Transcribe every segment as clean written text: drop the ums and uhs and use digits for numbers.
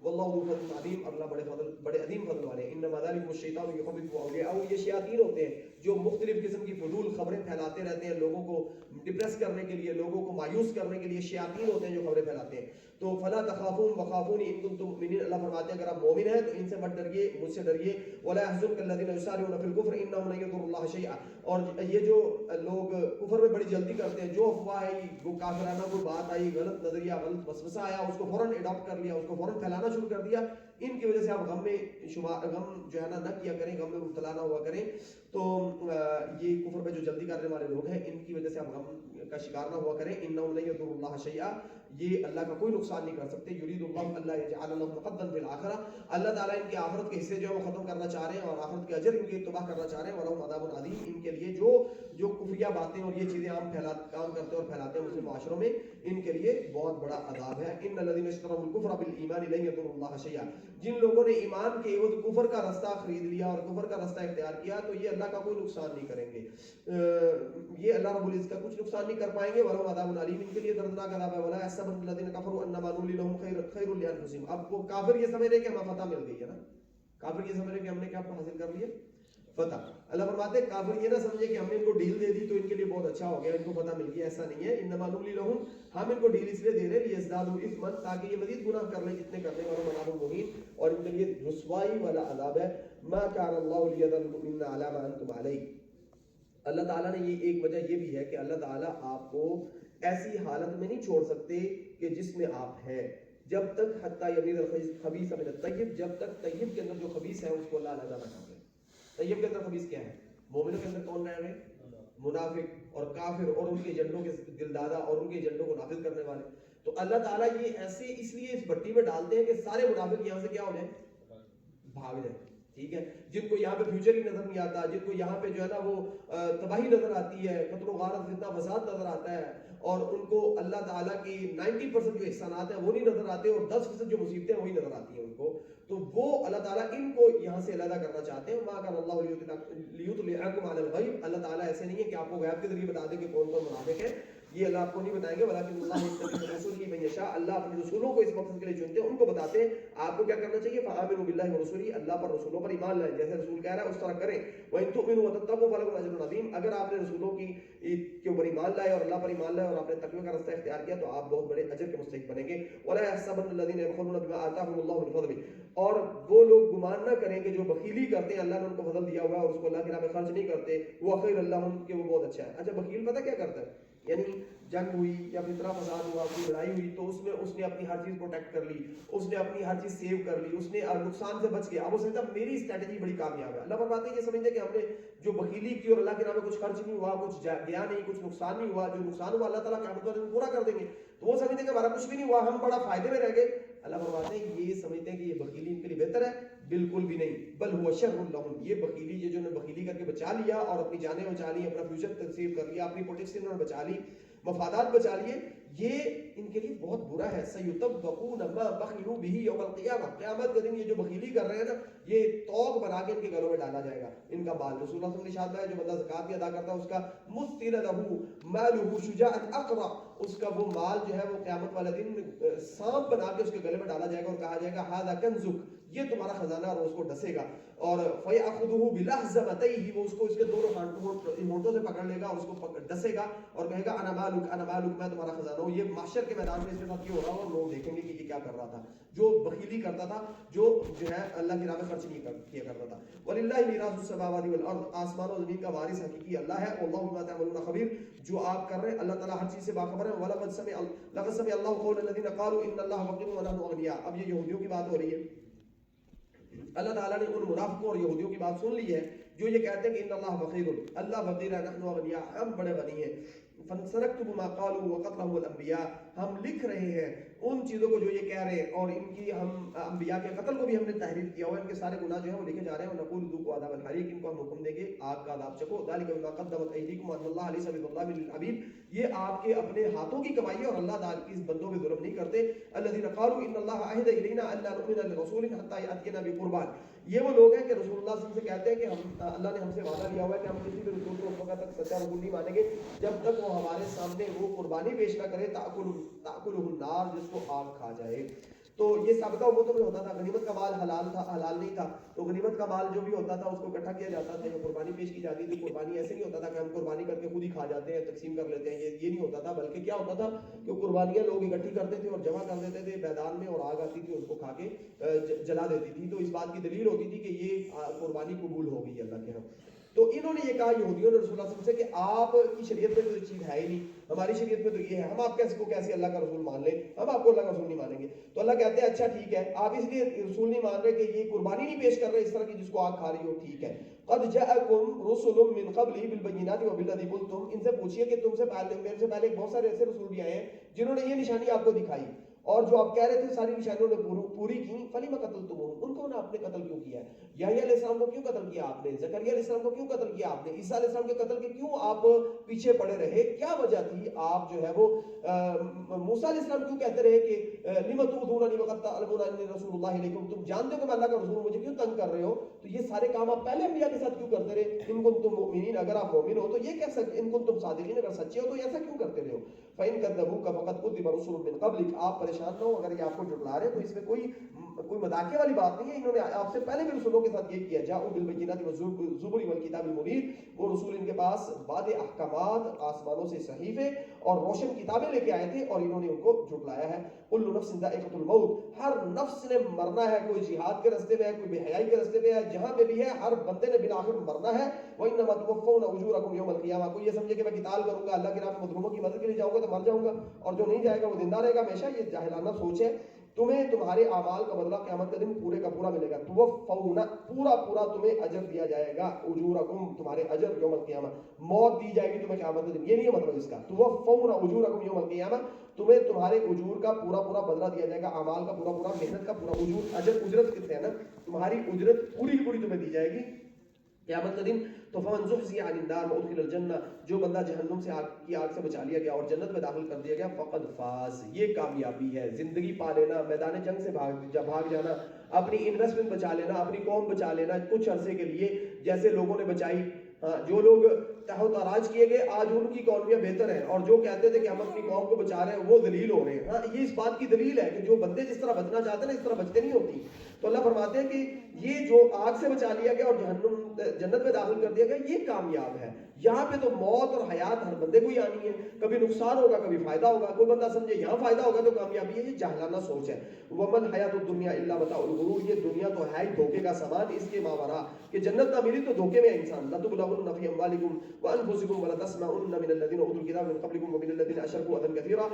واللہ ذو فضل عظیم، اللہ بڑے عظیم فضل والے ہیں. انما ذلکم الشیطان یخوف اولیاءہ، یہ شیاطین ہوتے ہیں جو مختلف قسم کی فضول خبریں پھیلاتے رہتے ہیں لوگوں کو ڈپریس کرنے کے لیے، لوگوں کو مایوس کرنے کے لیے. شیاطین ہوتے ہیں جو خبریں پھیلاتے ہیں. تو فلا تخافون وخافونی ان کنتم مؤمنین، اللہ فرماتے ہیں اگر آپ مومن ہیں تو ان سے مت ڈریے، مجھ سے ڈریے. ولا يحزنك الذين يسارعون في الكفر انهم لن يضروا الله شيئا، اور یہ جو لوگ کفر میں بڑی جلدی کرتے ہیں، جو افواہ ہے، وہ کافرانہ کوئی بات آئی، غلط نظریہ، غلط وسوسہ آیا، اس کو فوراً اڈاپٹ کر لیا، اس کو فوراً پھیلانا شروع کر دیا، ان کی وجہ سے آپ غم میں غم جو ہے نہ کیا کریں، غم میں مبتلا نہ ہوا کریں. تو یہ کفر میں جو جلدی کرنے والے لوگ ہیں ان کی وجہ سے آپ غم کا شکار نہ ہوا کریں. انهم لن يضروا الله شيئا، یہ اللہ کا کوئی نقصان نہیں کر سکتے. یرید اللہ اللہ یجعل لهم حظا فی الاخرہ، اللہ تعالیٰ ان کے آخرت کے حصے جو ہے وہ ختم کرنا چاہ رہے ہیں اور آخرت کے اجر ان کی تباہ کرنا چاہ رہے ہیں. ولہم عذاب عظیم، ان کے لیے جو کفریہ باتیں اور یہ چیزیں عام کام کرتے ہیں اور پھیلاتے ہیں مسلم معاشروں میں، ان کے لیے بہت بڑا عذاب ہے. ان الذین اشتروا الکفر بالایمان لن یضروا اللہ شیئا، جن لوگوں نے ایمان کے عوض کفر کا رستہ خرید لیا اور کفر کا رستہ اختیار کیا تو یہ اللہ کا کوئی نقصان نہیں کریں گے، یہ اللہ رب العزت کا کچھ نقصان نہیں کر پائیں گے. ولہم عذاب علیم، ان کے لیے دردناک عذاب ہے. ولا يحسبن الذین کفروا انما نملی لهم خیر لانفسهم، اب وہ کافر یہ سمجھ رہے کہ ہمیں فتح مل گئی ہے نا، کافر یہ سمجھ رہے کہ ہم نے کیا حاصل کر لیا، فتح. اللہ فرماتے ہیں کافر یہ نہ سمجھے کہ ہم نے ان کو ڈھیل دے دی تو ان کے لیے بہت اچھا ہو گیا، ان کو فتح مل گیا، ایسا نہیں ہے. انما نملی لهم، ہم ان کو ڈھیل اس لیے دے رہے ہیں لیزدادوا اثما، تاکہ یہ مزید گناہ کر لیں جتنے کرنے والوں عذاب مہین، اور ان کے لیے رسوائی والا عذاب ہے. ما كان الله ليذر المؤمنين على ما انتم عليه، اللہ تعالیٰ نے یہ ایک وجہ یہ بھی ہے کہ اللہ تعالیٰ آپ کو ایسی حالت میں نہیں چھوڑ سکتے کہ جس میں آپ ہیں، جب تک حتیٰ یمیز الخبیث من الطیب، جب تک طیب کے اندر جو خبیث ہے اس کو اللہ علیحدہ نہ کر لے. طیب کے اندر خبیث کیا ہے؟ مومنوں کے اندر کون رہ رہے ہیں؟ منافق اور کافر اور ان کے ایجنڈوں کے دل دادا اور ان کے ایجنڈوں کو نافذ کرنے والے. تو اللہ تعالیٰ یہ ایسے اس لیے اس بھٹی میں ڈالتے ہیں کہ سارے منافق یہاں سے کیا ہو جائیں، بھاگ جائیں. ٹھیک ہے، جن کو یہاں پہ فیوچر ہی نظر نہیں آتا، جن کو یہاں پہ جو ہے نا وہ تباہی نظر آتی ہے، قتل و غارت فتنہ فساد نظر آتا ہے، اور ان کو اللہ تعالیٰ کی 90% جو احسانات ہیں وہ نہیں نظر آتے اور 10% جو مصیبتیں وہی نظر آتی ہیں ان کو، تو وہ اللہ تعالیٰ ان کو یہاں سے علیحدہ کرنا چاہتے ہیں. ما کان اللہ لیطلعکم علی الغیب، اللہ تعالیٰ ایسے نہیں ہے کہ آپ کو غیب کے ذریعے بتا دیں کہ کون کون منافق ہے، یہ اللہ آپ کو نہیں بتائیں گے. ولیکن اللہ یجتبی من رسولہ من یشاء، اللہ اپنے رسولوں کو اس مقصد کے لیے چنتے ہیں، ان کو بتاتے ہیں آپ کو کیا کرنا چاہیے. فآمنوا باللہ ورسولہ، اللہ پر رسولوں پر ایمان لائیں، جیسے رسول کہہ رہا ہے اس طرح کریں. وإن تؤمنوا وتتقوا فلكم أجر عظيم، اگر آپ نے رسولوں کے اوپر ایمان لائے اور اللہ پر ایمان لائے اور آپ نے تقوی کا رستہ اختیار کیا تو آپ بہت بڑے اجر کے مستحق بنیں گے. ولا يحسبن الذين يبخلون بما آتاهم الله من فضله، اور وہ لوگ گمان نہ کریں کہ جو بخیلی کرتے ہیں اللہ نے ان کو فضل دیا ہوا ہے اور اس کو اللہ کی راہ میں خرچ نہیں کرتے، وہ خیر اللہ ان کے وہ بہت اچھا ہے. اچھا بخیل پتہ کیا کرتا ہے، یعنی جنگ ہوئی یا فتنہ فساد ہوا، کوئی لڑائی ہوئی تو اس میں اس نے اپنی ہر چیز پروٹیکٹ کر لی، اس نے اپنی ہر چیز سیو کر لی، اس نے نقصان سے بچ گیا. اب وہ سمجھتا میری اسٹریٹجی بڑی کامیاب ہے. اللہ فرماتے ہیں یہ سمجھتے کہ ہم نے جو بخیلی کی اور اللہ کے نام میں کچھ خرچ نہیں ہوا، کچھ گیا نہیں، کچھ نقصان نہیں ہوا، جو نقصان ہوا اللہ تعالیٰ قیامت والے دن پورا کر دیں گے، تو وہ سمجھتے ہیں کہ ہمارا کچھ بھی نہیں ہوا، ہم بڑا فائدے میں رہ گئے. اللہ فرماتے ہیں یہ سمجھتے ہیں کہ یہ بخیلی ان کے لیے بہتر ہے، بالکل بھی نہیں. بل هو شر لهم، یہ بخیلی یہ جو نے بخیلی کر کے بچا لیا اور اپنی جانیں بچا لی، اپنا فیوچر تنصیب کر لیا، اپنی پولیٹکس انہوں نے بچا لی، مفادات بچا لیے، یہ ان کے لیے بہت برا ہے. سیطبقون ما بخلوا به یوم القیامہ، قیامت کے دن یہ جو بخیلی کر رہے ہیں نا یہ توق بنا کے ان کے گلوں میں ڈالا جائے گا ان کا مال. رسول اللہ صلی اللہ علیہ وسلم نے ارشاد ہے جو بندہ زکات بھی ادا کرتا ہے اس کا مثل له ماله شجاعا اقرا، اس کا وہ مال جو ہے وہ قیامت والے دن سانپ بنا کے اس کے گلے میں ڈالا جائے گا اور کہا جائے گا ھذا کنزک، یہ تمہارا خزانہ، اور اس کو ڈسے گا. اور فیاخذہ بلحظتیہ، وہ اس کو اس کے دونوں ہونٹوں سے پکڑ لے گا اور اس کو ڈسے گا اور کہے گا انا مالک انا مالک، میں تمہارا خزانہ ہوں. یہ محشر کے میدان میں اس کے ساتھ یہ ہو رہا اور لوگ دیکھیں گے کہ یہ کیا کر رہا تھا، جو بخیلی کرتا تھا، جو ہے اللہ کی راہ میں خرچ نہیں کیا کرتا تھا. وللہ میراث السماوات والارض، آسمان و زمین کا وارث حقیقی اللہ ہے. واللہ بما تعملون خبیر، جو آپ کر رہے ہیں اللہ تعالیٰ ہر چیز سے باخبر ہے. ولقد سمع اللہ قول الذین قالوا ان اللہ فقیر ونحن اغنیاء، اب یہ یہودیوں کی بات ہو رہی ہے. اللہ تعالیٰ نے ان منافقوں اور یہودیوں کی بات سن لی ہے جو یہ کہتے ہیں کہ ان اللہ فقیر، اللہ فقیر ہے، نحن اغنیاء، ہم بڑے غنی ہیں. فنسنکتب ما قالوا وقتلهم الانبیاء، ہم لکھ رہے ہیں ان چیزوں کو جو یہ کہہ رہے ہیں اور ان کی ہم انبیاء کے قتل کو بھی ہم نے تحریر کیا ہوا ہے، ان کے سارے گناہ جو ہیں وہ لکھے جا رہے ہیں. ونقول ذوقوا عذاب الحریق، ان کو ہم حکم دیں گے آگ کا عذاب چکھو. ذلک بما قدمت ایدیکم وان اللہ لیس بظلام للعبید، یہ آپ کے اپنے ہاتھوں کی کمائی ہے اور اللہ تعالیٰ کی بندوں پہ ظلم نہیں کرتے. الذین قالوا ان اللہ عہد الینا الا نؤمن لرسول حتی یاتینا بقربان، یہ وہ لوگ ہیں کہ رسول اللہ صلی اللہ علیہ وسلم سے کہتے ہیں کہ ہم اللہ نے ہم سے وعدہ لیا ہوا ہے کہ ہم کسی بھی رسول کو اس وقت تک سچا رسول نہیں مانیں گے جب تک وہ ہمارے سامنے وہ قربانی پیش نہ کرے تاکلہ النار، جس کو آگ کھا جائے. تو یہ سابقہ امتوں میں ہوتا تھا. غنیمت کا مال حلال تھا، حلال نہیں تھا، تو غنیمت کا مال جو بھی ہوتا تھا اس کو اکٹھا کیا جاتا تھا، قربانی پیش کی جاتی تھی. قربانی ایسے نہیں ہوتا تھا کہ ہم قربانی کر کے خود ہی کھا جاتے ہیں، تقسیم کر لیتے ہیں، یہ نہیں ہوتا تھا. بلکہ کیا ہوتا تھا کہ قربانیاں لوگ اکٹھی کرتے تھے اور جمع کر دیتے تھے میدان میں، اور آگ آتی تھی اس کو کھا کے جلا دیتی تھی. تو اس بات کی دلیل ہوتی تھی کہ یہ قربانی قبول ہو گئی اللہ کے ہاں. تو انہوں نے یہ کہا یہودیوں نے رسول اللہ صلی اللہ علیہ وسلم سے کہ آپ کی شریعت میں تو یہ چیز ہے ہی نہیں، ہماری شریعت میں تو یہ ہے، ہم آپ کیسے اللہ کا رسول مان لیں، ہم آپ کو اللہ کا رسول نہیں مانیں گے. تو اللہ کہتے ہیں اچھا ٹھیک ہے، آپ اس لیے رسول نہیں مان رہے کہ یہ قربانی نہیں پیش کر رہے اس طرح کی جس کو آپ کھا رہی ہو، ٹھیک ہے. قد جاءکم رسل من قبلی بالبینات وبالذی قلتم، ان سے پوچھئے کہ تم سے پہلے، میرے سے پہلے بہت سارے ایسے رسول بھی آئے ہیں جنہوں نے یہ نشانی آپ کو دکھائی اور جو آپ کہہ رہے تھے ساری نشانیوں نے پوری کی. فلم قتلتموہم، ان کو آپ نے قتل کیوں کیا ہے؟ یحییٰ علیہ السلام کو کیوں قتل کیا آپ نے؟ زکریا علیہ السلام کو کیوں قتل کیا آپ نے؟ عیسیٰ علیہ السلام کے قتل کے کیوں آپ پیچھے پڑے رہے؟ کیا وجہ تھی؟ آپ جو ہے وہ موسیٰ علیہ السلام کیوں کہتے رہے کہ لم تؤذوننی وقد تعلمون انی رسول اللہ الیکم، تم جانتے ہو کہ میں اللہ کا رسول ہوں، مجھے کیوں تنگ کر رہے ہو؟ تو یہ سارے کام آپ پہلے انبیاء کے ساتھ کیوں کرتے رہے؟ ان کنتم مؤمنین، اگر آپ مومن ہو تو یہ کہہ سکتے، ان کنتم صادقین، اگر سچے ہو تو ایسا کیوں کرتے رہے ہو؟ فإن كذبوك فقد كذب رسل من قبلك، آپ پریشان نہ ہو اگر یہ آپ کو جھٹلا رہے ہیں تو اس میں کوئی مذاقے والی بات نہیں ہے. انہوں نے آپ سے پہلے بھی رسولوں کے ساتھ یہ کیا. جاءوا بالبینات والزبر والکتاب المنیر، وہ رسول ان کے پاس بعد احکامات، آسمانوں سے صحیفے اور روشن کتابیں لے کے آئے تھے اور انہوں نے ان کو جھٹلایا ہے. کل نفس ذائقۃ الموت، ہر نفس نے مرنا ہے، کوئی جہاد کے راستے میں ہے، کوئی بے حیائی کے راستے میں ہے، جہاں پہ بھی ہے ہر بندے نے بالآخر مرنا ہے. وانما توفون اجورکم یوم القیامہ، کوئی یہ سمجھے کہ میں قتال کروں گا، اللہ کے راہ میں مظلوموں کی مدد کے لیے جاؤں گا تو مر جاؤں گا اور جو نہیں جائے گا وہ زندہ رہے گا ہمیشہ، یہ جاہلانہ سوچ ہے. تمہیں تمہارے اعمال کا بدلہ قیامت کے دن پورے کا پورا ملے گا. توفون، پورا تمہیں اجر دیا جائے گا. اجورکم، تمہارے اجر یوم القیامہ، موت دی جائے گی تمہیں قیامت کے دن، یہ نہیں ہے مطلب اس کا. توفون اجورکم یوم القیامہ، تمہیں تمہارے اجور کا پورا بدلہ دیا جائے گا، اعمال کا پورا محنت کا پورا اجور. اجرت کہتے ہیں نا، تمہاری اجرت پوری کی پوری تمہیں دی جائے گی قیامت کا دن. تو فمن زحزح عن النار وادخل الجنہ، جو بندہ جہنم سے آگ سے بچا لیا گیا اور جنت میں داخل کر دیا گیا، فقد فاز، یہ کامیابی ہے. زندگی پا لینا، میدان جنگ سے بھاگ جانا، اپنی انویسٹمنٹ بچا لینا، اپنی قوم بچا لینا کچھ عرصے کے لیے جیسے لوگوں نے بچائی. جو لوگ تحت تاراج کیے گئے آج ان کی اکانومیاں بہتر ہیں، اور جو کہتے تھے کہ ہم اپنی قوم کو بچا رہے ہیں وہ ذلیل ہو رہے ہیں. ہاں، یہ اس بات کی دلیل ہے کہ جو بندے جس طرح بچنا چاہتے ہیں نا اس طرح بچتے نہیں ہوتی. تو اللہ فرماتے ہیں کہ یہ جو آگ سے بچا لیا گیا اور جنت میں داخل کر دیا گیا یہ کامیاب ہے. یہاں پہ تو موت اور حیات ہر بندے کو ہی آنی ہے، کبھی نقصان ہوگا کبھی فائدہ ہوگا. کوئی بندہ سمجھے یہاں فائدہ ہوگا تو کامیابی ہے، یہ جاہلانہ سوچ ہے. ومن حیات الدنیا الا متاع الغرور، یہ دنیا تو ہے ہی دھوکے کا سامان، اس کے ماورا کہ جنت نہ ملی تو دھوکے میں انسان. لتبلغن فی اموالکم وانفسکم ولتسمعن من الذین اوتوا الکتاب من قبلکم ومن الذین اشرکوا اذى کثیرا.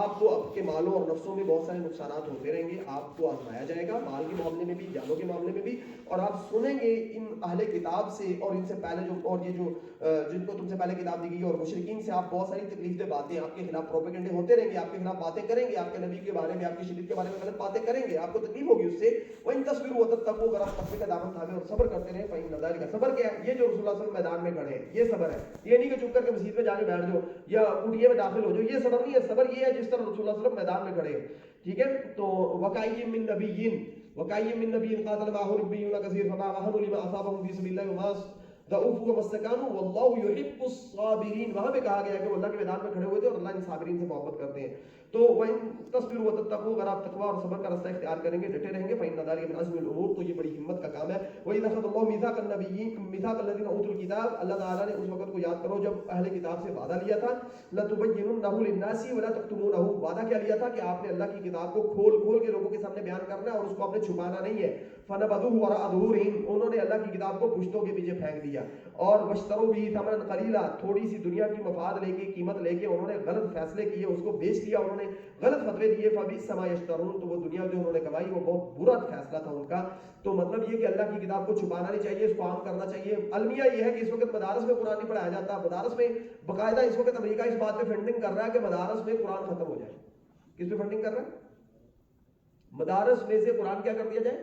آپ کو آپ کے مالوں اور نفسوں میں بہت سارے نقصانات ہوتے رہیں گے، آپ کو آزمایا جائے گا مال کے معاملے میں بھی، جانوں کے معاملے میں بھی، اور آپ سنیں گے ان اہل کتاب سے اور ان سے پہلے جو، اور یہ جو جن کو تم سے پہلے کتاب دی گئی اور مشرکین سے آپ بہت ساری تکلیف دہ باتیں، آپ کے خلاف پروپیگنڈے ہوتے رہیں گے، آپ کے خلاف باتیں کریں گے، آپ کے نبی کے بارے میں، آپ کی شریعت کے بارے میں غلط باتیں کریں گے، آپ کو تکلیف ہوگی اس سے. وَإِن تَصْبِرُوا وَتَتَّقُوا، اگر آپ تقوی کا دامن تھامے اور صبر کرتے رہیں، فَإِنَّ ذَلِكَ، صبر کیا ہے؟ یہ جو رسول اللہ صلی اللہ علیہ وسلم میدان میں کھڑے ہیں یہ صبر ہے. یہ نہیں کہ چپ کر کے مسجد میں جا کے بیٹھ جاؤ یا اٹھیے میں داخل ہو جاؤ، یہ صبر نہیں ہے. صبر یہ ہے جس طرح رسول اللہ صلی اللہ علیہ وسلم میدان میں کھڑے ہیں. ٹھیک ہے. تو وَكَأَيٍّ مِّن نَبِيٍّ قَاتَلَ مَعَهُ رِبِّيُّونَ كَثِيرٌ فَمَا وَهَنُوا لِمَا أَصَابَهُمْ فِي سَبِيلِ اللَّهِ وَمَا ضعفوا وما استكانوا والله يحب الصابرين. وہاں پہ کہا گیا کہ وہ اللہ کے میدان میں کھڑے ہوئے تھے اور اللہ ان صابرین سے محبت کرتے ہیں. تو وَإِن تَصْبِرُوا وَتَتَّقُوا، اگر آپ تقوی اور صبر کا راستہ اختیار کریں گے، ڈٹے رہیں گے، فإن ذلك من عزم الامور، تو یہ بڑی ہمت کا کام ہے. وَإِذْ أَخَذَ اللَّهُ مِيثَاقَ النَّبِيِّينَ مِيثَاقَ الَّذِينَ أُوتُوا الْكِتَابَ، اللہ تعالیٰ نے اس وقت کو یاد کرو جب اہل کتاب سے وعدہ لیا تھا، لَتُبَيِّنُنَّهُ لِلنَّاسِ وَلَا تَكْتُمُونَهُ، وعدہ کیا لیا تھا کہ آپ نے اللہ کی کتاب کو کھول کے لوگوں کے سامنے بیان کرنا ہے اور اس کو آپ نے چھپانا نہیں ہے. فَنَبَذُوهُ وَرَاءَ ظُهُورِهِمْ، انہوں نے اللہ کی کتاب کو پشتوں کے پیچھے پھینک دیا. اور وَاشْتَرَوْا بِهِ ثَمَنًا قَلِيلًا، تھوڑی سی دنیا کی مفاد لے کے، قیمت لے کے انہوں نے غلط فیصلے کیے، اس کو بیچ دیا، انہوں نے غلط فتوے دیے. فَبِئْسَ مَا يَشْتَرُونَ، تو وہ دنیا جو انہوں نے کمائی وہ بہت برا فیصلہ تھا ان کا. تو مطلب یہ کہ اللہ کی کتاب کو چھپانا نہیں چاہیے، اس کو عام کرنا چاہیے. المیہ یہ ہے کہ اس وقت مدارس میں قرآن نہیں پڑھایا جاتا. مدارس میں باقاعدہ اس وقت امریکہ اس بات پہ فنڈنگ کر رہا ہے کہ مدارس میں قرآن ختم ہو جائے. کس پہ فنڈنگ کر رہا ہے؟ مدارس میں سے قرآن کیا کر دیا جائے،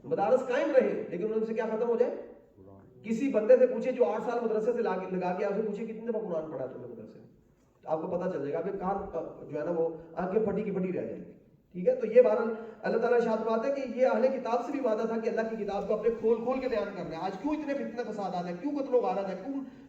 مدارس قائم رہے لیکن ان سے کیا ختم ہو جائے. کسی بندے سے پوچھے جو 8 سال مدرسے سے لگا کے آپ سے پوچھے کتنے دفعہ قرآن پڑھا تم نے مدرسے، آپ کو پتہ چل جائے گا کہ کان جو ہے نا وہ آنکھیں پھٹی کی پھٹی رہ جائیں گی. ٹھیک ہے. تو یہ بہرحال اللہ تعالیٰ ارشاد فرماتا ہے کہ یہ اہل کتاب سے بھی وعدہ تھا کہ اللہ کی کتاب کو اپنے کھول کے بیان کرنا ہے. آج کیوں اتنے فتنہ فسادات ہیں، کیوں قتل و غارت ہے، کیوں